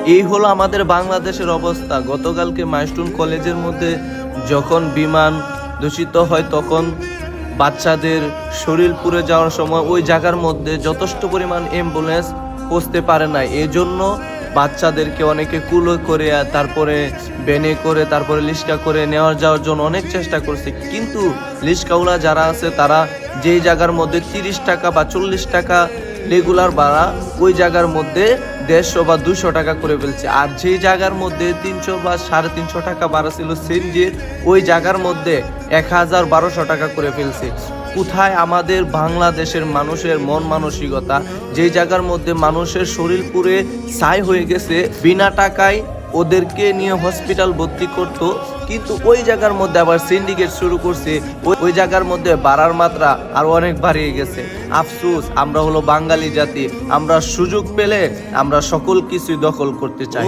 এই হলো আমাদের বাংলাদেশের অবস্থা। গতকালকে মাইলস্টোন কলেজের মধ্যে যখন বিমান দূষিত হয় তখন বাচ্চাদের শরীর পুড়ে যাওয়ার সময় ওই জায়গার মধ্যে যথেষ্ট পরিমাণ অ্যাম্বুলেন্স পৌঁছতে পারে না। এজন্য বাচ্চাদেরকে অনেকে কুলো করে তারপরে বেনে করে তারপরে লিস্কা করে নেওয়া যাওয়ার জন্য অনেক চেষ্টা করছে, কিন্তু লিস্কাওয়ালা যারা আছে তারা যেই জায়গার মধ্যে 30 টাকা বা 40 টাকা রেগুলার ভাড়া ওই জায়গার মধ্যে 150 বা 200 টাকা করে ফেলছে। আর যেই জায়গার মধ্যে 300 বা 350 টাকা ভাড়া ছিল সিএনজির ওই জায়গার মধ্যে 1000-1200 টাকা করে ফেলছে। কোথায় আমাদের বাংলাদেশের মানুষের মন মানসিকতা? যেই জায়গার মধ্যে মানুষের শরীর পুড়ে ছাই হয়ে গেছে, বিনা টাকায় ওদেরকে নিয়ে হসপিটাল ভর্তি করতো, কিন্তু ওই জায়গার মধ্যে আবার সিন্ডিকেট শুরু করছে। ওই জায়গার মধ্যে বাড়ার মাত্রা আরো অনেক বাড়িয়ে গেছে। আফসোস, আমরা হলো বাঙালি জাতি, আমরা সুযোগ পেলে আমরা সকল কিছুই দখল করতে চাই।